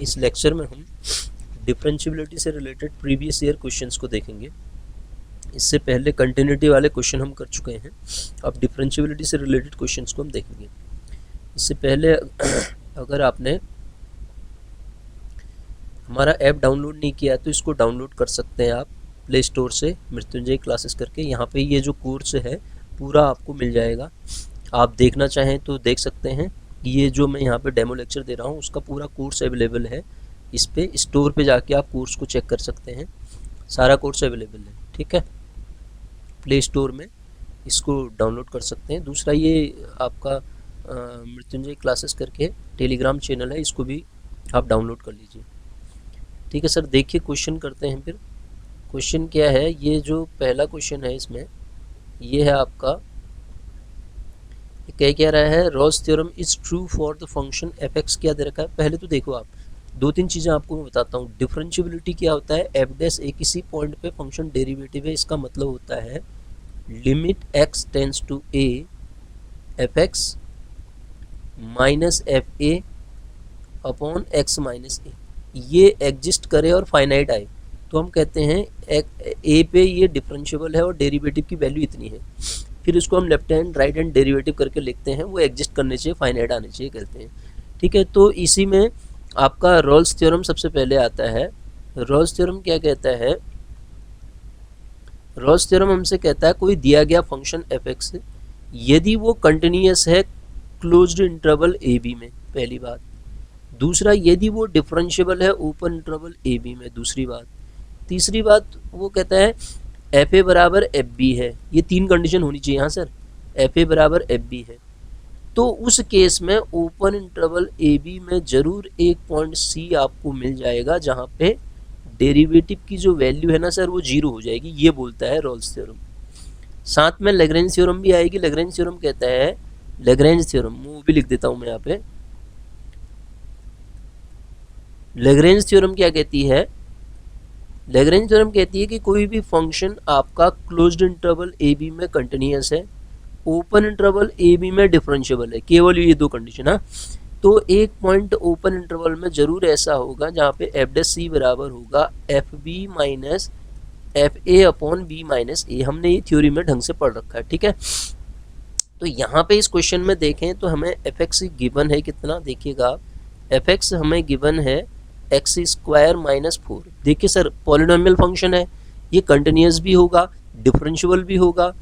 इस लेक्चर में हम डिफरेंशियबिलिटी से रिलेटेड प्रीवियस ईयर क्वेश्चंस को देखेंगे। इससे पहले कंटिन्यूटी वाले क्वेश्चन हम कर चुके हैं, अब डिफरेंशियबिलिटी से रिलेटेड क्वेश्चंस को हम देखेंगे। इससे पहले अगर आपने हमारा ऐप डाउनलोड नहीं किया तो इसको डाउनलोड कर सकते हैं आप प्ले स्टोर से मृत्युंजय क्लासेस करके। यहाँ पे ये जो कोर्स है पूरा आपको मिल जाएगा, आप देखना चाहें तो देख सकते हैं। ये जो मैं यहाँ पे डेमो लेक्चर दे रहा हूँ उसका पूरा कोर्स अवेलेबल है, इस पे स्टोर पे जाके आप कोर्स को चेक कर सकते हैं, सारा कोर्स अवेलेबल है। ठीक है, प्ले स्टोर में इसको डाउनलोड कर सकते हैं। दूसरा ये आपका मृत्युंजय क्लासेस करके टेलीग्राम चैनल है, इसको भी आप डाउनलोड कर लीजिए। ठीक है सर, देखिए क्वेश्चन करते हैं। फिर क्वेश्चन क्या है, ये जो पहला क्वेश्चन है इसमें ये है आपका, क्या कह रहा है, Rolle's theorem is true for the function f x. क्या दे रखा है, पहले तो देखो आप दो तीन चीज़ें आपको मैं बताता हूँ। डिफरेंशियबिलिटी क्या होता है, एफ डैश ए किसी पॉइंट पे फंक्शन डेरिवेटिव है, इसका मतलब होता है limit x tends to a f x minus f a upon x minus a, ये एग्जिस्ट करे और फाइनाइट आए तो हम कहते हैं ए पे ये डिफरेंशिएबल है और डेरिवेटिव की वैल्यू इतनी है। फिर उसको हम left hand right hand derivative करके लिखते हैं, वो एग्जिस्ट करने चाहिए, फाइनाइट आने चाहिए कहते हैं। ठीक है, तो इसी में आपका रॉल्स थ्योरम सबसे पहले आता है। रॉल्स थ्योरम क्या कहता है, रॉल्स थ्योरम हमसे कहता है कोई दिया गया फंक्शन एफ एक्स यदि वो कंटिन्यूअस है क्लोज्ड इंटरवल ए बी में, पहली बात। दूसरा, यदि वो डिफरेंशिएबल है ओपन इंटरवल ए बी में, दूसरी बात। तीसरी बात वो कहता है एफ ए बराबर एफ बी है। ये तीन कंडीशन होनी चाहिए यहाँ सर, एफ ए बराबर एफ बी है तो उस केस में ओपन इंटरवल ए बी में जरूर एक पॉइंट सी आपको मिल जाएगा जहाँ पे डेरिवेटिव की जो वैल्यू है ना सर वो जीरो हो जाएगी, ये बोलता है रॉल्स थ्योरम। साथ में लैग्रेंज थ्योरम भी आएगी। लैग्रेंज थ्योरम कहता है, लैग्रेंज थ्योरम वो भी लिख देता हूँ मैं यहाँ पे। लैग्रेंज थ्योरम क्या कहती है, लैग्रेंज थ्योरम कहती है कि कोई भी फंक्शन आपका क्लोज्ड इंटरवल ए बी में कंटिन्यूअस है, ओपन इंटरवल ए बी में डिफरेंशिएबल है, केवल ये दो कंडीशन है। तो एक पॉइंट ओपन इंटरवल में जरूर ऐसा होगा जहाँ पे एफ डैश सी बराबर होगा f b minus f a upon b minus a. हमने ये थ्योरी में ढंग से पढ़ रखा है। ठीक है, तो यहाँ पे इस क्वेश्चन में देखें तो हमें एफ एक्स गिवन है कितना, देखिएगा आप, एफ एक्स हमें गिवन है एक्स स्क्वायर माइनस 4। देखिए सर पॉलिनोमियल फंक्शन है, ये कंटिन्यूअस भी होगा, डिफरेंशिएबल भी होगा,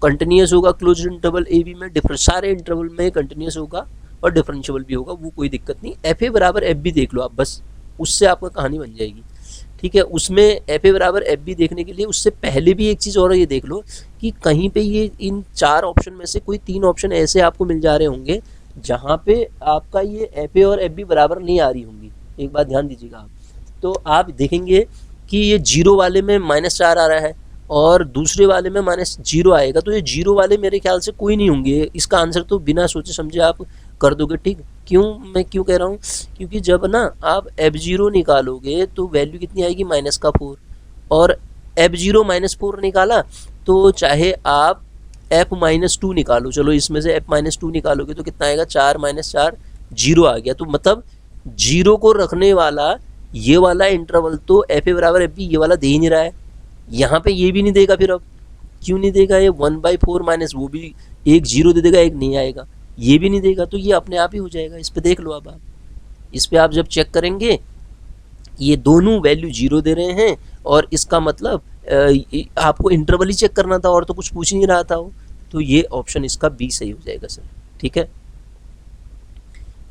कंटिन्यूअस होगा क्लोज्ड इंटरवल ए बी में, सारे इंटरवल में कंटिन्यूअस होगा और डिफरेंशिएबल भी होगा, वो कोई दिक्कत नहीं। एफ ए बराबर एफ बी देख लो आप, बस उससे आपका कहानी बन जाएगी। ठीक है, उसमें एफ ए बराबर एफ बी देखने के लिए उससे पहले भी एक चीज़ और ये देख लो कि कहीं पे ये इन चार ऑप्शन में से कोई तीन ऑप्शन ऐसे आपको मिल जा रहे होंगे जहाँ पे आपका ये एफ ए और एफ बी बराबर नहीं आ रही होंगी। एक बात ध्यान दीजिएगा आप, तो आप देखेंगे कि ये जीरो वाले में -4 आ रहा है और दूसरे वाले में -0 आएगा, तो ये जीरो वाले मेरे ख्याल से कोई नहीं होंगे। इसका आंसर तो बिना सोचे समझे आप कर दोगे। ठीक, मैं क्यों कह रहा हूँ, क्योंकि जब ना आप F0 निकालोगे तो वैल्यू कितनी आएगी -4, और F0 -4 निकाला तो चाहे आप F-2 निकालो, चलो इसमें से F-2 निकालोगे तो कितना आएगा, 4 - 4 0 आ गया। तो मतलब जीरो को रखने वाला ये वाला इंटरवल तो एफ ए बराबर एफ बी ये वाला दे ही नहीं रहा है, यहाँ पे ये भी नहीं देगा। फिर अब क्यों नहीं देगा, ये 1/4 माइनस वो भी एक जीरो दे देगा, एक नहीं आएगा, ये भी नहीं देगा, तो ये अपने आप ही हो जाएगा। इस पे देख लो अब आप, इस पे आप जब चेक करेंगे ये दोनों वैल्यू जीरो दे रहे हैं और इसका मतलब आपको इंटरवल ही चेक करना था और तो कुछ पूछ नहीं रहा था वो, तो ये ऑप्शन इसका बी सही हो जाएगा सर। ठीक है,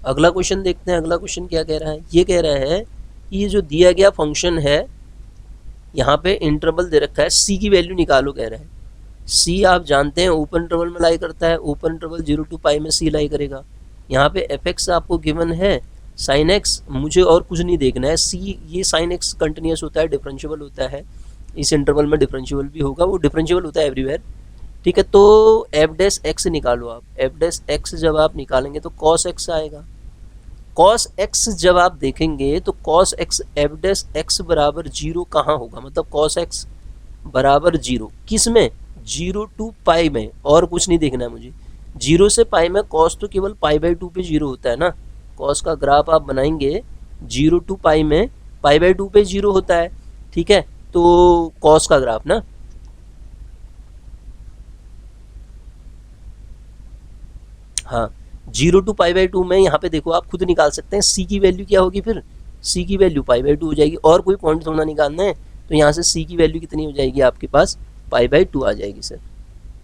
अगला क्वेश्चन देखते हैं। अगला क्वेश्चन क्या कह रहा है, ये कह रहा है कि ये जो दिया गया फंक्शन है यहाँ पे इंटरवल दे रखा है, सी की वैल्यू निकालो कह रहा है। सी आप जानते हैं ओपन इंटरवल में लाई करता है, ओपन इंटरवल 0 to पाई में सी लाई करेगा। यहाँ पे एफ एक्स आपको गिवन है साइन एक्स, मुझे और कुछ नहीं देखना है। सी ये साइन एक्स कंटिन्यूस होता है, डिफरेंशिएबल होता है, इस इंटरवल में डिफरेंशिएबल भी होगा, वो डिफरेंशिएबल होता है एवरीवेयर। ठीक है, तो एफ डैश एक्स निकालो आप। एफ डैश एक्स जब आप निकालेंगे तो कॉस एक्स आएगा। कॉस एक्स जब आप देखेंगे तो cos x F dash x बराबर 0 कहाँ होगा, मतलब कॉस एक्स बराबर 0 किस में, 0 to पाई में, और कुछ नहीं देखना है मुझे। 0 से पाई में कॉस तो केवल π/2 पे 0 होता है ना। कॉस का ग्राफ आप बनाएंगे 0 टू पाई में पाई बाई 2 पे 0 होता है, ठीक है। तो कॉस का ग्राफ ना, हाँ 0 टू पाई बाई 2 में यहाँ पे देखो आप खुद निकाल सकते हैं सी की वैल्यू क्या होगी, फिर सी की वैल्यू पाई बाई 2 हो जाएगी, और कोई पॉइंट थोड़ा निकालना है। तो यहाँ से सी की वैल्यू कितनी हो जाएगी आपके पास, पाई बाई 2 आ जाएगी सर,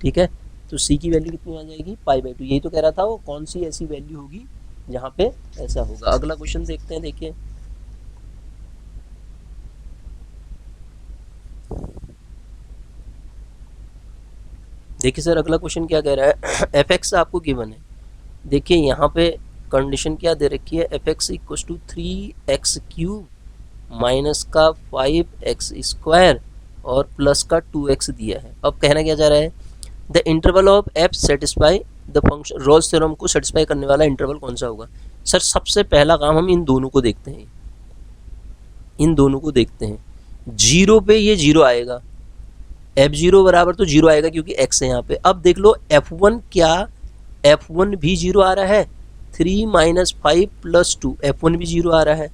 ठीक है। तो सी की वैल्यू कितनी आ जाएगी, पाई बाई 2। यही तो कह रहा था वो, कौन सी ऐसी वैल्यू होगी जहाँ पे ऐसा होगा। अगला क्वेश्चन देखते हैं, देखिए देखिए सर अगला क्वेश्चन क्या कह रहा है। एफ एक्स आपको गिवन है, देखिए यहाँ पे कंडीशन क्या दे रखी है, f x equal to 3x cube minus का 5x स्क्वायर और प्लस का 2x दिया है। अब कहना क्या जा रहा है, the interval of F satisfy the function, Rolle's theorem को सेटिस्फाई करने वाला इंटरवल कौन सा होगा। सर सबसे पहला काम हम इन दोनों को देखते हैं, इन दोनों को देखते हैं। जीरो पे ये जीरो आएगा, f0 बराबर तो जीरो आएगा क्योंकि x है यहाँ पे। अब देख लो f1 क्या, f1 भी जीरो आ रहा है, 3 माइनस 5 प्लस 2, f1 भी जीरो आ रहा है,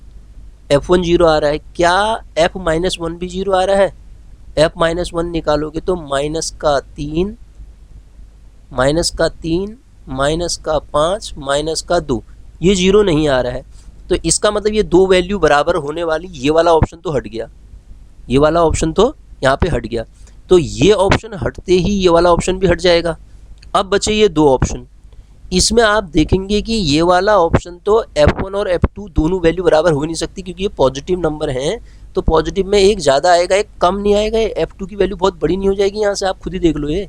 f1 जीरो आ रहा है। क्या f माइनस 1 भी जीरो आ रहा है, f माइनस 1 निकालोगे तो माइनस का 3, माइनस का 3, माइनस का 5, माइनस का 2, ये जीरो नहीं आ रहा है। तो इसका मतलब ये दो वैल्यू बराबर होने वाली, ये वाला ऑप्शन तो हट गया, ये वाला ऑप्शन तो यहाँ पे हट गया। तो ये ऑप्शन हटते ही ये वाला ऑप्शन भी हट जाएगा। अब बचे ये दो ऑप्शन, इसमें आप देखेंगे कि ये वाला ऑप्शन तो f1 और f2 दोनों वैल्यू बराबर हो नहीं सकती, क्योंकि ये पॉजिटिव नंबर हैं। तो पॉजिटिव में एक ज़्यादा आएगा एक कम नहीं आएगा, f2 की वैल्यू बहुत बड़ी नहीं हो जाएगी। यहाँ से आप खुद ही देख लो, ये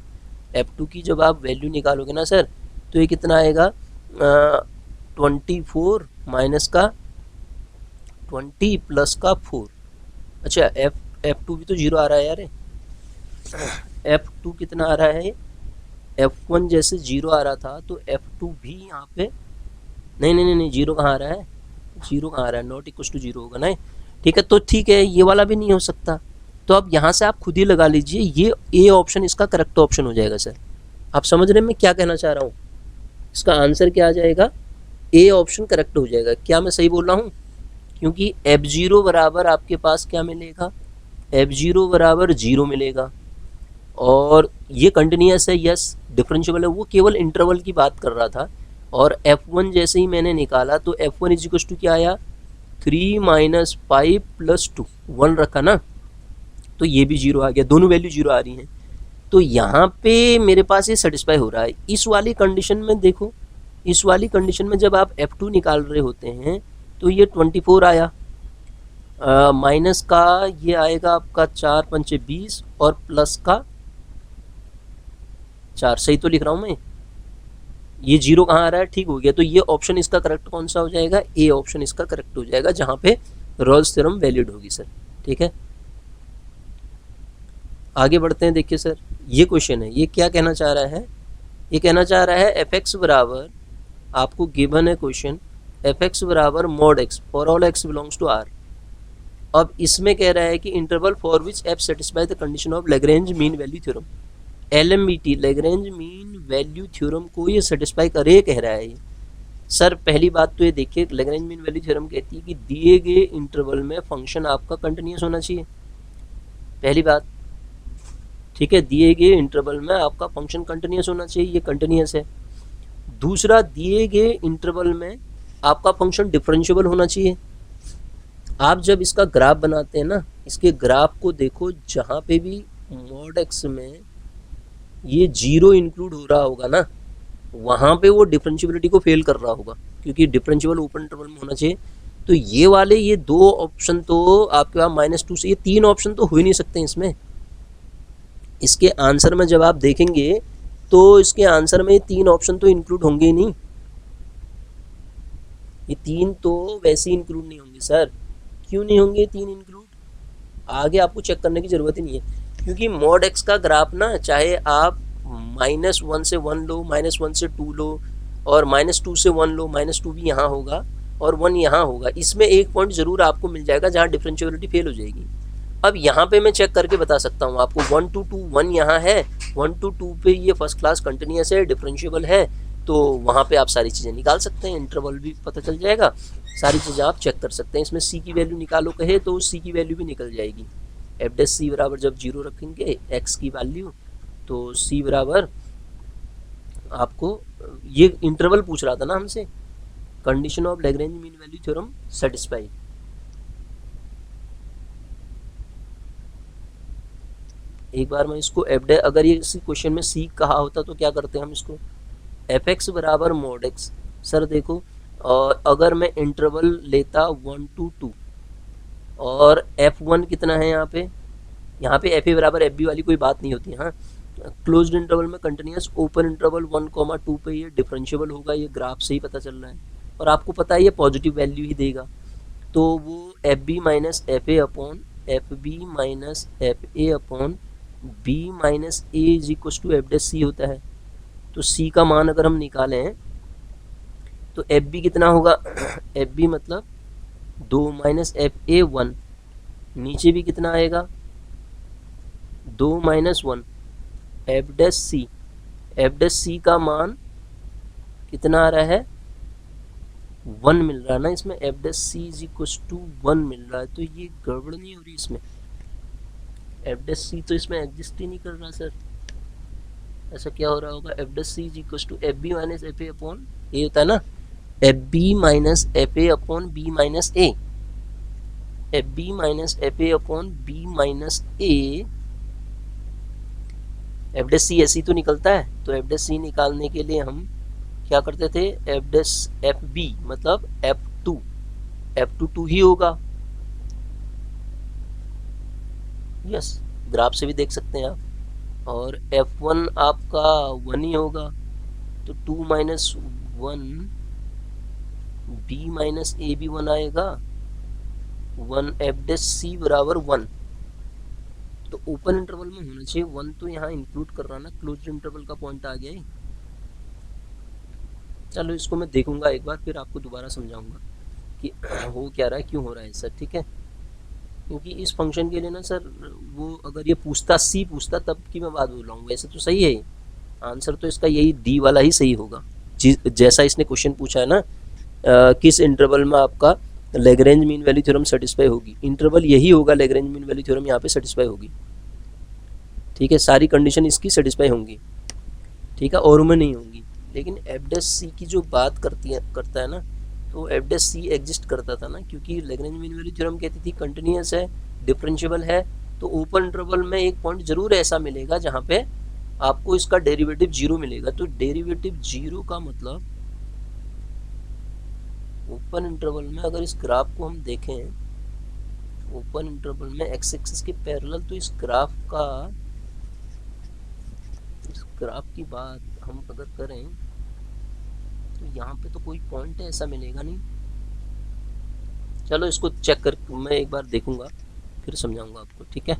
f2 की जब आप वैल्यू निकालोगे ना सर, तो ये कितना आएगा, 24 माइनस का 20 प्लस का 4। अच्छा f2 भी तो जीरो आ रहा है यार, f2 कितना आ रहा है, f1 जैसे जीरो आ रहा था तो f2 भी यहाँ पे नहीं नहीं नहीं जीरो कहाँ आ रहा है, जीरो कहाँ आ रहा है, नॉट इक्वल टू जीरो होगा ना, ठीक है। तो ठीक है, ये वाला भी नहीं हो सकता। तो अब यहाँ से आप खुद ही लगा लीजिए, ये ए ऑप्शन इसका करेक्ट ऑप्शन हो जाएगा सर। आप समझ रहे हैं मैं क्या कहना चाह रहा हूँ, इसका आंसर क्या आ जाएगा, ए ऑप्शन करेक्ट हो जाएगा। क्या मैं सही बोल रहा हूँ, क्योंकि f0 बराबर आपके पास क्या मिलेगा, f0 बराबर जीरो मिलेगा, और ये कंटिन्यूस है, यस डिफरेंशिएबल है, वो केवल इंटरवल की बात कर रहा था। और f1 जैसे ही मैंने निकाला तो f1 इज इक्वल टू क्या आया, 3 माइनस 5 प्लस 2, 1 रखा ना, तो ये भी जीरो आ गया, दोनों वैल्यू जीरो आ रही हैं। तो यहाँ पे मेरे पास ये सेटिस्फाई हो रहा है। इस वाली कंडीशन में देखो, इस वाली कंडीशन में जब आप f2 निकाल रहे होते हैं तो ये 24 आया, माइनस का ये आएगा आपका 4 पंचे 20 और प्लस का 4, सही तो लिख रहा हूँ मैं, ये जीरो कहाँ आ रहा है, ठीक हो गया। तो ये ऑप्शन इसका करेक्ट कौन सा हो जाएगा, ए ऑप्शन इसका करेक्ट हो जाएगा, जहाँ पे रोल्स थ्योरम वैलिड होगी सर, ठीक है। आगे बढ़ते हैं, देखिए सर ये क्वेश्चन है, ये क्या कहना चाह रहा है, ये कहना चाह रहा है एफ एक्स बराबर, आपको गिवन है क्वेश्चन, एफ एक्स बराबर mod x for all x belongs to R. अब इसमें कह रहा है कि interval for which f satisfy the condition of Lagrange mean value theorem, LMVT Lagrange mean value theorem को ये सेटिस्फाई करे कह रहा है ये। सर पहली बात तो ये देखिए, लैग्रेंज मीन वैल्यू थ्योरम कहती है कि दिए गए इंटरवल में फंक्शन आपका कंटिन्यूस होना चाहिए, पहली बात, ठीक है, दिए गए इंटरवल में आपका फंक्शन कंटिन्यूस होना चाहिए, ये कंटिन्यूस है। दूसरा, दिए गए इंटरवल में आपका फंक्शन डिफरेंशिएबल होना चाहिए। आप जब इसका ग्राफ बनाते हैं ना, इसके ग्राफ को देखो, जहाँ पे भी मॉड एक्स में ये जीरो इंक्लूड हो रहा होगा ना, वहाँ पे वो डिफरेंशिएबिलिटी को फेल कर रहा होगा, क्योंकि डिफरेंशिएबल ओपन इंटरवल में होना चाहिए। तो ये वाले ये दो ऑप्शन तो आपके पास -2 से, ये तीन ऑप्शन तो हो ही नहीं सकते इसमें। इसके आंसर में जब आप देखेंगे तो इसके आंसर में ये तीन ऑप्शन तो इंक्लूड होंगे ही नहीं, ये तीन तो वैसे ही इंक्लूड नहीं होंगे सर। क्यों नहीं होंगे तीन इंक्लूड, आगे आपको चेक करने की ज़रूरत ही नहीं है, क्योंकि मॉड एक्स का ग्राफ ना, चाहे आप -1 से 1 लो, -1 से 2 लो, और -2 से 1 लो, -2 भी यहाँ होगा और 1 यहाँ होगा, इसमें एक पॉइंट ज़रूर आपको मिल जाएगा जहाँ डिफरेंशिएबिलिटी फेल हो जाएगी। अब यहाँ पे मैं चेक करके बता सकता हूँ आपको, 1 to 2 1 यहाँ है, 1 to 2 पे ये फर्स्ट क्लास कंटिन्यूस है, डिफरेंशिएबल है, तो वहाँ पे आप सारी चीज़ें निकाल सकते हैं, इंटरवल भी पता चल जाएगा, सारी चीज़ें आप चेक कर सकते हैं। इसमें सी की वैल्यू निकालो कहे तो सी की वैल्यू भी निकल जाएगी। एफ डैश सी बराबर जब जीरो रखेंगे एक्स की वैल्यू, तो सी बराबर आपको, ये इंटरवल पूछ रहा था ना हमसे, condition of Lagrange mean value theorem satisfied. एक बार मैं इसको एफ डे, अगर ये इसी क्वेश्चन में सी कहा होता तो क्या करते हैं हम इसको, एफ एक्स बराबर मोड एक्स। सर देखो, और अगर मैं इंटरवल लेता 1 to 2 और F1 कितना है यहाँ पे एफ ए बराबर एफ बी वाली कोई बात नहीं होती। हाँ, क्लोज्ड इंटरवल में कंटिन्यूस, ओपन इंटरवल 1, 2 पे ये डिफरेंशिएबल होगा, ये ग्राफ से ही पता चल रहा है, और आपको पता है ये पॉजिटिव वैल्यू ही देगा, तो वो f b minus f a upon f b minus f a upon b minus a is equal to f dash c होता है। तो सी का मान अगर हम निकालें तो एफ बी कितना होगा, एफ बी मतलब 2 माइनस एफ ए 1, नीचे भी कितना आएगा 2 माइनस 1, एफ डैश सी, एफ डैश सी का मान कितना आ रहा है 1 मिल रहा है ना इसमें, f dash c is equal to 1 मिल रहा है, तो ये गड़बड़ नहीं हो रही इसमें, एफ डैश सी तो इसमें एग्जिस्ट ही नहीं कर रहा सर। ऐसा क्या हो रहा होगा, f dash c is equal to f b minus f a upon a होता है ना, f b minus f a upon b minus a, f b minus f a upon b minus a, f dash c ऐसी तो निकलता है, तो F dash सी निकालने के लिए हम क्या करते थे, एफ डैश एफ बी मतलब एफ टू टू ही होगा, यस, ग्राफ से भी देख सकते हैं आप, और F1 आपका 1 ही होगा, तो 2 माइनस 1 बी माइनस ए भी 1 आएगा, 1 एफ डैश सी बराबर 1, तो ओपन इंटरवल में होना चाहिए 1, तो यहाँ इंक्लूड कर रहा ना, क्लोज्ड इंटरवल का पॉइंट आ गया है। चलो इसको मैं देखूंगा एक बार, फिर आपको दोबारा समझाऊंगा कि हो क्या रहा है, क्यों हो रहा है सर, ठीक है। क्योंकि इस फंक्शन के लिए ना सर, वो अगर ये पूछता सी पूछता तब की मैं बात बोल रहा हूँ, वैसे तो सही है, आंसर तो इसका यही डी वाला ही सही होगा, जैसा इसने क्वेश्चन पूछा है ना, किस इंटरवल में आपका Lagrange mean value theorem satisfy होगी, इंटरवल यही होगा, लैग्रेंज मीन वैल्यू थ्योरम यहाँ पे सेटिस्फाई होगी, ठीक है, सारी कंडीशन इसकी सेटिस्फाई होंगी, ठीक है, और में नहीं होंगी। लेकिन एफ डैश सी की जो बात करता है ना, तो एफ डैश सी एग्जिस्ट करता था ना, क्योंकि लैग्रेंज मीन वैल्यू थ्योरम कहती थी कंटिन्यूस है, डिफरेंशिएबल है, तो ओपन इंटरवल में एक पॉइंट जरूर ऐसा मिलेगा जहाँ पे आपको इसका डेरिवेटिव जीरो मिलेगा, तो डेरिवेटिव जीरो का मतलब ओपन इंटरवल में, अगर इस ग्राफ को हम देखें ओपन इंटरवल में एक्स एक्सिस के पैरेलल, तो इस ग्राफ की बात हम अगर करें तो यहाँ पे तो कोई पॉइंट ऐसा मिलेगा नहीं। चलो इसको चेक कर, मैं एक बार देखूंगा फिर समझाऊंगा आपको, ठीक है।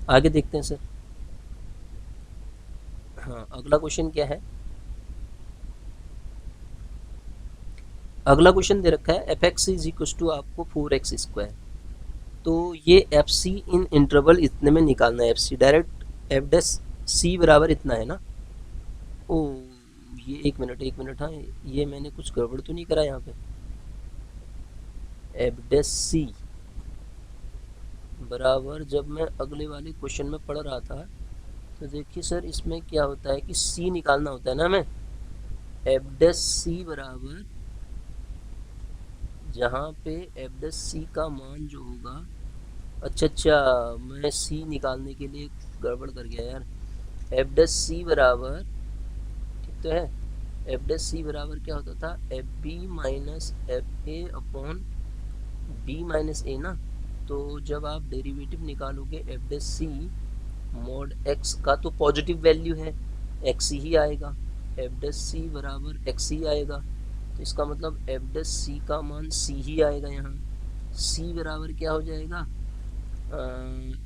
आगे देखते हैं सर। हाँ, अगला क्वेश्चन क्या है, अगला क्वेश्चन दे रखा है f x is equal to आपको 4x स्क्वायर, तो ये एफ सी इन इंटरवल इतने में निकालना है, f c direct f dash c बराबर इतना है ना, ओ ये एक मिनट, हाँ ये मैंने कुछ गड़बड़ तो नहीं करा यहाँ पे, एफ डैश सी बराबर, जब मैं अगले वाले क्वेश्चन में पढ़ रहा था तो देखिए सर इसमें क्या होता है कि सी निकालना होता है ना हमें, एफ डैश सी बराबर, जहाँ पे एफ डैश सी का मान जो होगा, अच्छा मैं सी निकालने के लिए गड़बड़ कर गया यार, एफ डैश सी बराबर, ठीक तो है, एफ डैश सी बराबर क्या होता था, f b minus f a upon b minus a ना, तो जब आप डेरिवेटिव निकालोगे f dash c mod x का, तो पॉजिटिव वैल्यू है एक्स ही आएगा, एफ डैश सी बराबर एक्स ही आएगा, तो इसका मतलब एफ डैश सी का मान सी ही आएगा, यहाँ सी बराबर क्या हो जाएगा,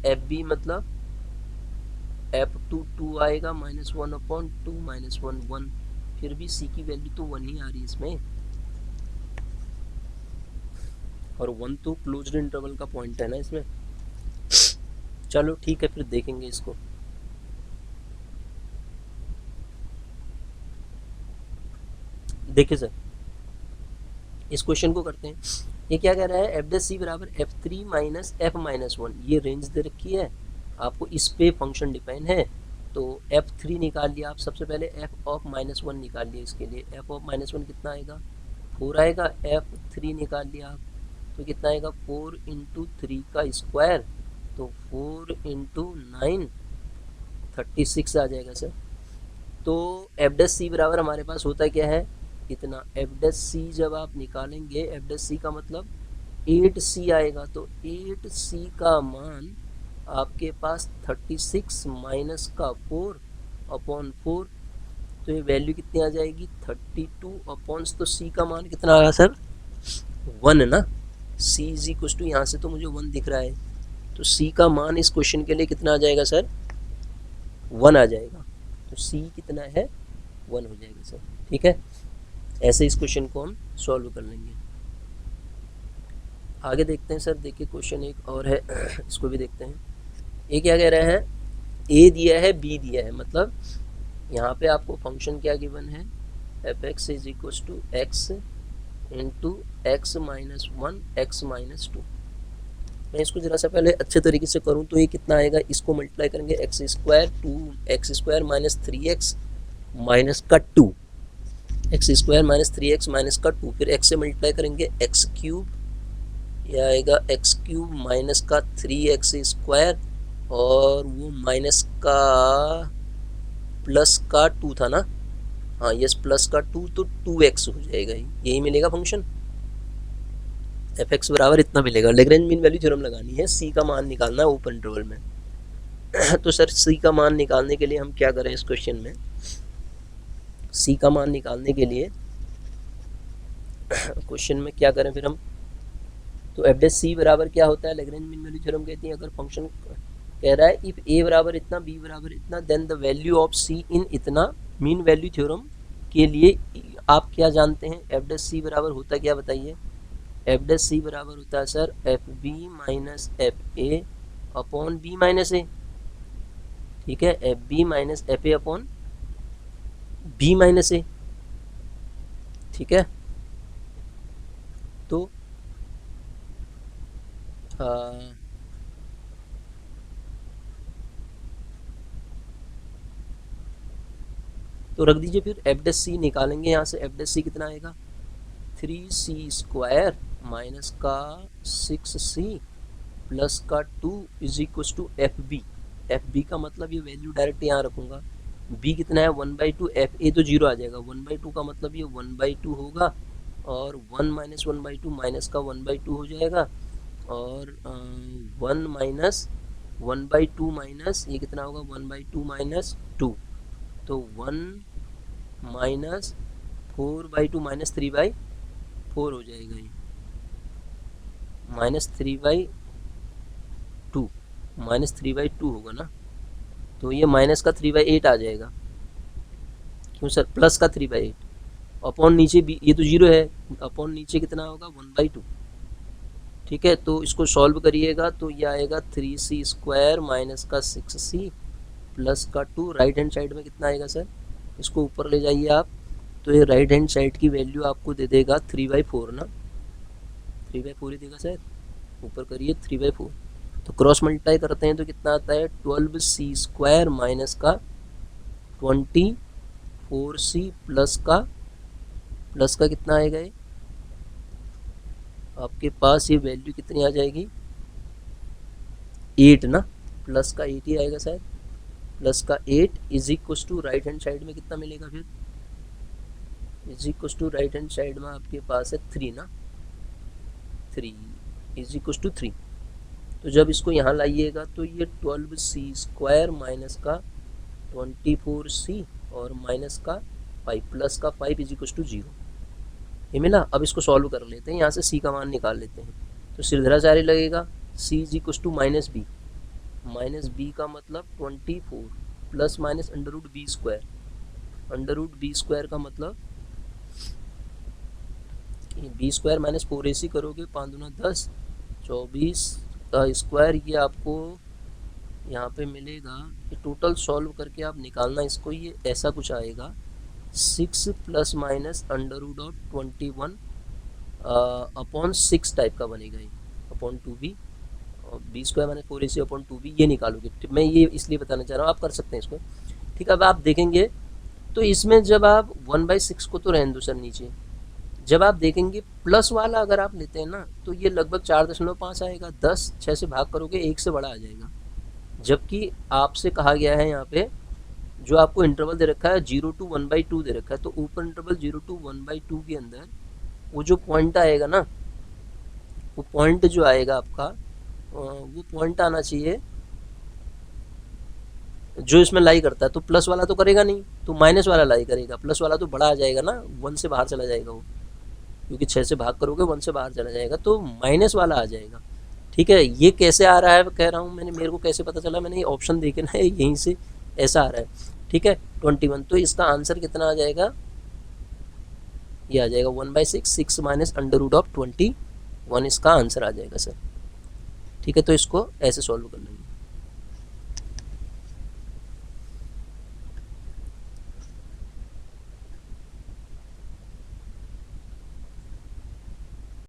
एफ बी मतलब एफ टू आएगा -1 अपॉन 2 -1 1, फिर भी सी की वैल्यू तो 1 ही आ रही है इसमें, और 1 तो क्लोज्ड इंटरवल का पॉइंट है ना इसमें। चलो ठीक है, फिर देखेंगे इसको। देखिए सर, इस क्वेश्चन को करते हैं। ये क्या कह रहा है, एफ डैश सी बराबर F three minus F minus one, ये रेंज दे रखी है आपको, इस पे फंक्शन डिपेंड है। तो एफ थ्री निकाल लिया आप, सबसे पहले एफ ऑफ माइनस वन निकाल लिया। इसके लिए एफ ऑफ माइनस वन कितना आएगा, फोर आएगा। एफ थ्री निकाल लिया आप, तो कितना आएगा, फोर इंटू थ्री का स्क्वायर, तो फोर इंटू नाइन, 36 आ जाएगा सर। तो एफ डैश सी बराबर हमारे पास होता क्या है, इतना। एफ डैश सी जब आप निकालेंगे, एफ डैश सी का मतलब 8c आएगा, तो 8c का मान आपके पास 36 माइनस का 4 अपॉन 4, तो ये वैल्यू कितनी आ जाएगी, 32 अपॉन, तो c का मान कितना आया सर, 1 ना। c इज इक्वल टू, यहाँ से तो मुझे 1 दिख रहा है, तो c का मान इस क्वेश्चन के लिए कितना आ जाएगा सर, 1 आ जाएगा। तो c कितना है, 1 हो जाएगा सर। ठीक है, ऐसे इस क्वेश्चन को हम सॉल्व कर लेंगे। आगे देखते हैं सर। देखिए क्वेश्चन एक और है, इसको भी देखते हैं। ये क्या कह रहा है, a दिया है, b दिया है, मतलब यहाँ पे आपको फंक्शन क्या गिवन है, f x is equal to x into x minus one x minus two. मैं इसको जरा सा पहले अच्छे तरीके से करूँ तो ये कितना आएगा, इसको मल्टीप्लाई करेंगे x square, two x square minus three x minus का two, x square minus three x minus का टू, फिर एक्स से मल्टीप्लाई करेंगे एक्स क्यूब, यह आएगा एक्स क्यूब माइनस का थ्री एक्स स्क्वायर, और वो माइनस का प्लस का टू था ना, हाँ यस प्लस का टू, तो टू एक्स हो जाएगा, यही मिलेगा फंक्शन। एफ एक्स बराबर इतना मिलेगा। लैग्रेंज मीन वैल्यू थ्योरम लगानी है, सी का मान निकालना है ओपन इंटरवल में। तो सर सी का मान निकालने के लिए हम क्या करें इस क्वेश्चन में, सी का मान निकालने के लिए क्वेश्चन में क्या करें फिर हम, तो एफ डैश सी बराबर क्या होता है, लैग्रेंज मीन वैल्यू थ्योरम कहती है, अगर फंक्शन कह रहा है इफ ए बराबर इतना, बी बराबर इतना, देन द वैल्यू ऑफ सी इन इतना। मीन वैल्यू थ्योरम के लिए आप क्या जानते हैं, एफ डैश सी बराबर होता क्या बताइए, एफ डैश सी बराबर होता है sir f b minus f a upon b minus a. ठीक है, f b minus f a upon b minus a. ठीक है, तो तो रख दीजिए, फिर एफ डैश सी निकालेंगे यहाँ से। एफ डैश सी कितना आएगा, थ्री सी स्क्वायर माइनस का सिक्स सी प्लस का two is equal to f b. F b का मतलब ये वैल्यू डायरेक्ट यहाँ रखूँगा, बी कितना है 1/2, एफ ए तो जीरो आ जाएगा, 1/2 का मतलब ये 1/2 होगा, और 1 माइनस 1/2 माइनस का 1/2 हो जाएगा, और 1 माइनस 1/2 माइनस ये कितना होगा, 1/2 माइनस 2, तो 1 माइनस 4/2 माइनस 3/4 हो जाएगा, ये माइनस 3/2 माइनस 3/2 होगा ना, तो ये माइनस का 3/8 आ जाएगा। क्यों सर, प्लस का 3/8 अपॉन नीचे भी, ये तो जीरो है, अपॉन नीचे कितना होगा 1/2। ठीक है, तो इसको सॉल्व करिएगा तो ये आएगा 3c स्क्वायर माइनस का 6c प्लस का 2, राइट हैंड साइड में कितना आएगा सर, इसको ऊपर ले जाइए आप, तो ये राइट हैंड साइड की वैल्यू आपको दे देगा 3/4 ना, 3/4 ही देगा सर, ऊपर करिए 3/4, तो क्रॉस मल्टीप्लाई करते हैं तो कितना आता है 12c स्क्वायर माइनस का 24c प्लस का कितना आएगा, ये आपके पास ये वैल्यू कितनी आ जाएगी 8 ना, प्लस का 8 ही आएगा शायद, प्लस का 8 is equal to right hand side में कितना मिलेगा, फिर is equal to right hand side में आपके पास है 3 ना, 3 इज इक्व टू 3। तो जब इसको यहाँ लाइएगा तो ये 12c स्क्वायर माइनस का 24c और माइनस का 5 प्लस का 5 इज इक्व टू 0, ये मिला। अब इसको सॉल्व कर लेते हैं, यहाँ से c का मान निकाल लेते हैं, तो सिरधराचार्य लगेगा c is equal to minus b का मतलब 24 plus minus under root b square का मतलब बी स्क्वायर माइनस 4ac करोगे 5 दूना 10, 24 का स्क्वायर, ये आपको यहाँ पे मिलेगा कि टोटल सॉल्व करके आप निकालना इसको, ये ऐसा कुछ आएगा 6 plus minus under root of 21 upon 6 type का बनेगा ये, अपॉन 2b, और B square minus 4ac upon 2b, ये निकालोगे। मैं ये इसलिए बताना चाह रहा हूँ, आप कर सकते हैं इसको। ठीक है, अब आप देखेंगे तो इसमें जब आप 1/6 को तो रहने दो सर नीचे, जब आप देखेंगे प्लस वाला अगर आप लेते हैं ना तो ये लगभग 4.5 आएगा, 10 6 से भाग करोगे 1 से बड़ा आ जाएगा। जबकि आपसे कहा गया है यहाँ पे, जो आपको इंटरवल दे रखा है 0 to 1/2 दे रखा है, तो ऊपर इंटरवल 0 to 1/2 के अंदर वो जो पॉइंट आएगा ना, वो पॉइंट जो आएगा आपका, वो पॉइंट आना चाहिए जो इसमें लाई करता है। तो प्लस वाला तो करेगा नहीं, तो माइनस वाला लाई करेगा, प्लस वाला तो बड़ा आ जाएगा ना, 1 से बाहर चला जाएगा वो, क्योंकि 6 से भाग करोगे 1 से बाहर चला जाएगा, तो माइनस वाला आ जाएगा। ठीक है, ये कैसे आ रहा है कह रहा हूँ मैंने, मेरे को कैसे पता चला, मैंने ये ऑप्शन देखे ना, यहीं से ऐसा आ रहा है। ठीक है, 21, तो इसका आंसर कितना आ जाएगा, ये आ जाएगा 1/6, 6 माइनस अंडर रूट ऑफ 21, इसका आंसर आ जाएगा सर। ठीक है, तो इसको ऐसे सॉल्व कर लेंगे।